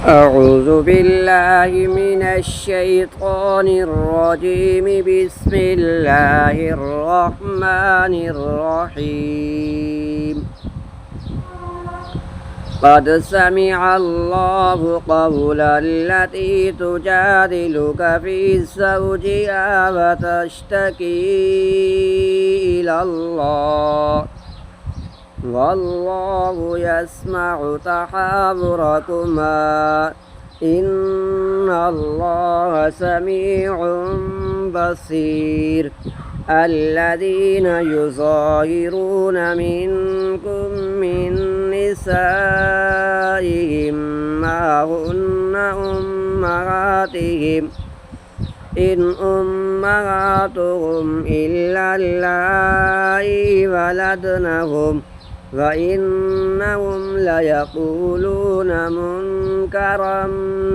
أعوذ بالله من الشيطان الرجيم. بسم الله الرحمن الرحيم. قد سمع الله قول التي تجادلك في زوجها وتشتكي إلى الله والله يسمع تحاوركما إن الله سميع بصير. الذين يظاهرون منكم من نسائهم ما هن أمهاتهم إن أمهاتهم إلا اللائي ولدنهم وإنهم ليقولون منكرا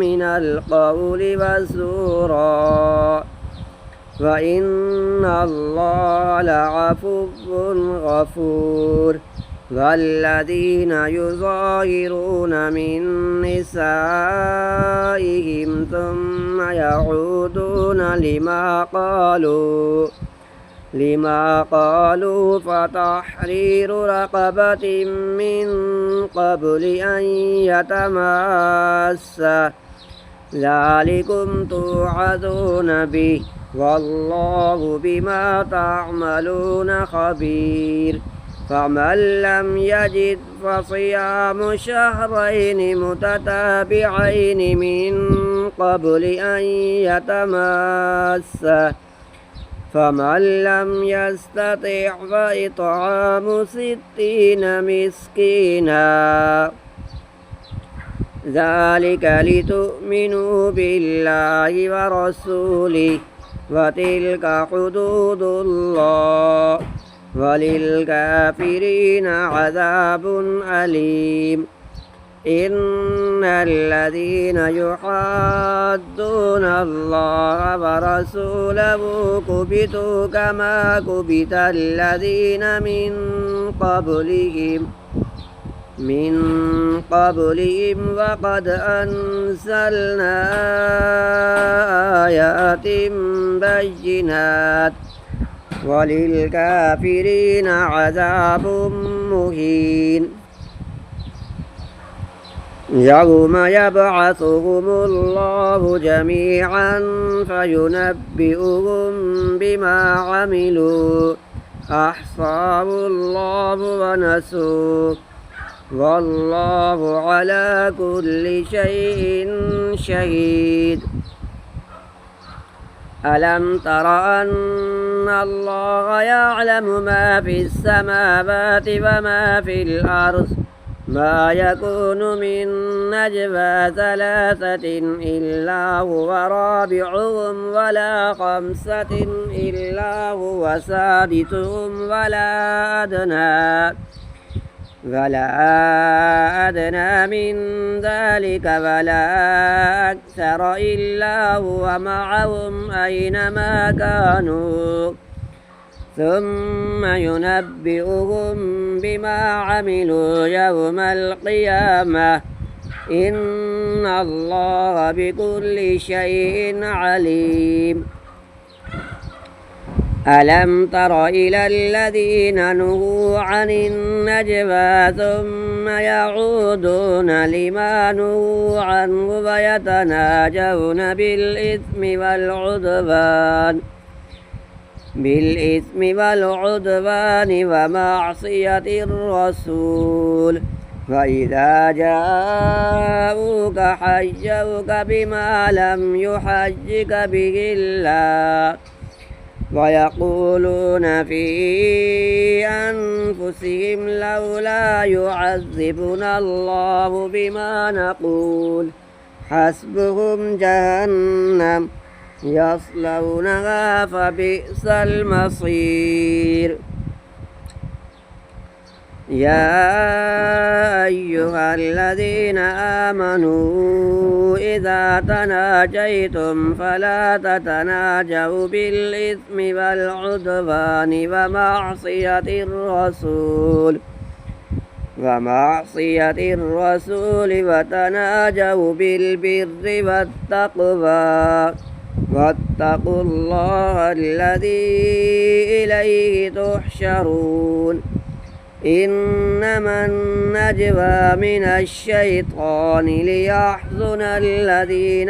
من القول وزورا وإن الله لعفو غفور. والذين يظاهرون من نسائهم ثم يعودون لما قالوا فتحرير رقبة من قبل أن يتماسا ذلكم توعظون به والله بما تعملون خبير. فمن لم يجد فصيام شهرين متتابعين من قبل أن يتماسا فمن لم يستطع فإطعام 60 مسكينا ذلك لتؤمنوا بالله ورسوله وتلك حدود الله وللكافرين عذاب أليم. إن الذين يحادون الله ورسوله كبتوا كما كبت الذين من قبلهم وقد أنزلنا آيات بينات وللكافرين عذاب مهين. يوم يبعثهم الله جميعا فينبئهم بما عملوا أحصاه الله ونسوه والله على كل شيء شهيد. ألم تر أن الله يعلم ما في السماوات وما في الأرض ما يكون من نجوى 3 إلا هو رابعهم ولا 5 إلا هو سادسهم ولا أدنى من ذلك ولا أكثر إلا هو معهم أينما كانوا ثم ينبئهم بما عملوا يوم القيامة إن الله بكل شيء عليم. ألم تر إلى الذين نهوا عن النجوى ثم يعودون لما نهوا عنه ويتناجون بالإثم والعدوان ومعصية الرسول وإذا جاءوك حيوك بما لم يحجك به الله ويقولون في أنفسهم لولا يعذبنا الله بما نقول حسبهم جهنم يصلونها فبئس المصير. يا أيها الذين آمنوا إذا تناجيتم فلا تتناجوا بالإثم والعدوان ومعصية الرسول ومعصية الرسول وتناجوا بالبر والتقوى واتقوا الله الذي إليه تحشرون إنما النجوى من الشيطان ليحزن الذين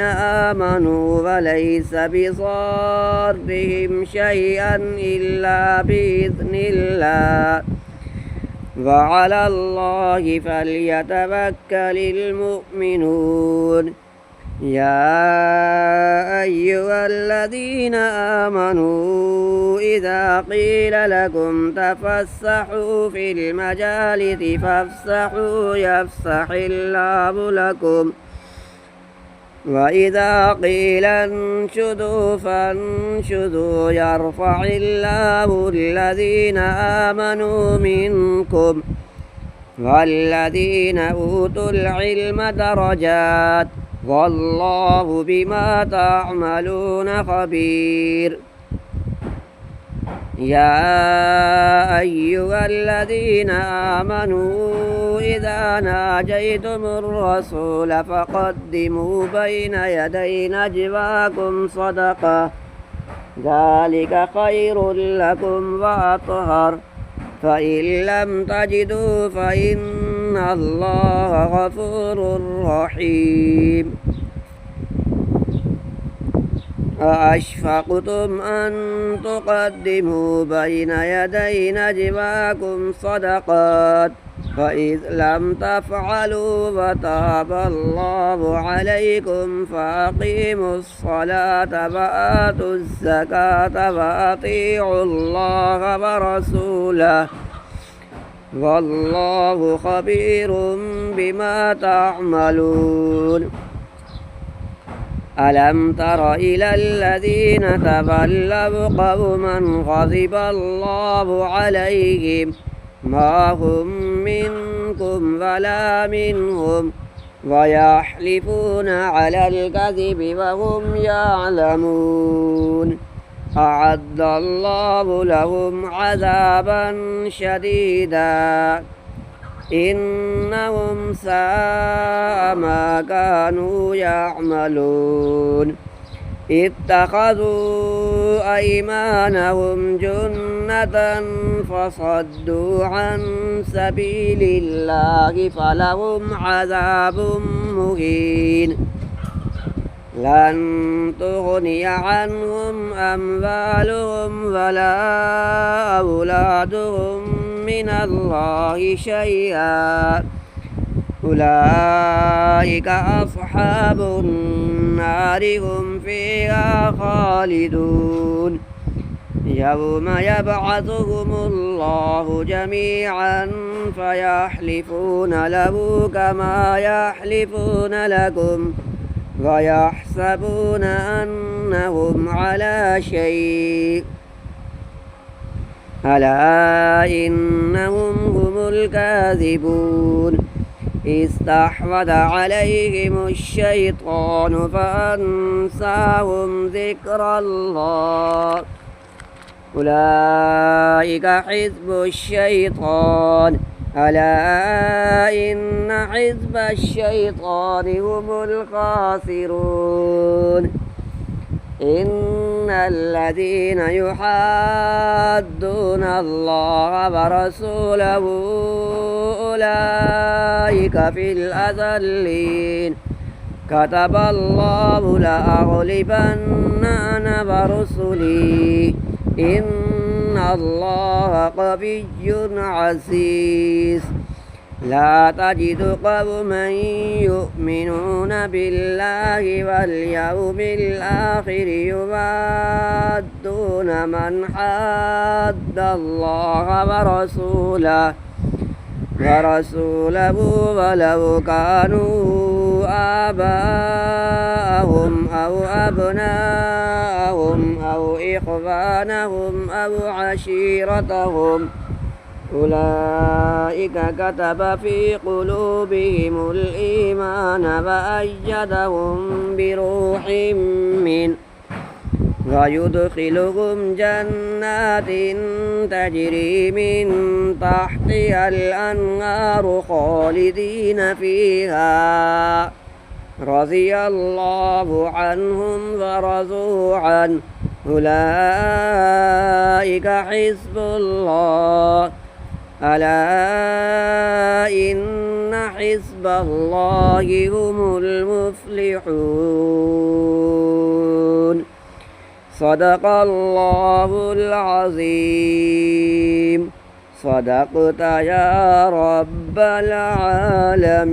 آمنوا وليس بضارهم شيئا إلا بإذن الله وعلى الله فليتوكل المؤمنون يا أيها الذين آمنوا إذا قيل لكم تفسحوا في المجالس فافسحوا يفسح الله لكم وإذا قيل انشدوا فانشدوا يرفع الله الذين آمنوا منكم والذين أوتوا العلم درجات والله بما تعملون خبير يا أيها الذين آمنوا إذا ناجيتم الرسول فقدموا بين يدي نجواكم صدقة ذلك خير لكم وأطهر فإن لم تجدوا فإن الله غفور رحيم أأشفقتم أن تقدموا بين يدي نجواكم صدقات فإذ لم تفعلوا وتاب الله عليكم فأقيموا الصلاة وآتوا الزكاة وأطيعوا الله ورسوله والله خبير بما تعملون ألم تر إلى الذين تولوا قوما غضب الله عليهم ما هم منكم ولا منهم ويحلفون على الكذب وهم يعلمون أعد الله لهم عذابا شديدا إنهم ساء ما كانوا يعملون اتخذوا أيمانهم جنة فصدوا عن سبيل الله فلهم عذاب مهين لن تغني عنهم أموالهم ولا أولادهم من الله شيئا أولئك أصحاب النار هم فيها خالدون يوم يبعثهم الله جميعا فيحلفون له كما يحلفون لكم ويحسبون أنهم على شيء ألا إنهم هم الكاذبون استحوذ عليهم الشيطان فأنساهم ذكر الله أولئك حزب الشيطان ألا إن حزب الشيطان هم الخاسرون إن الذين يحادون الله ورسوله أولئك في الأذلين كتب الله لأغلبن أنا ورسلي إن الله قوي عزيز لا تجد قوما يؤمنون بالله واليوم الآخر يوادون من حاد الله ورسوله ولو كانوا آباءهم أو أبناءهم أو إخوانهم أو عشيرتهم أولئك كتب في قلوبهم الإيمان وأيدهم بروح منه ويدخلهم جنات تجري من تحتها الأنهار خالدين فيها رضي الله عنهم ورضوا عنه أولئك حزب الله ألا إن حزب الله هم المفلحون صدق الله العظيم صدقت يا رب العالمين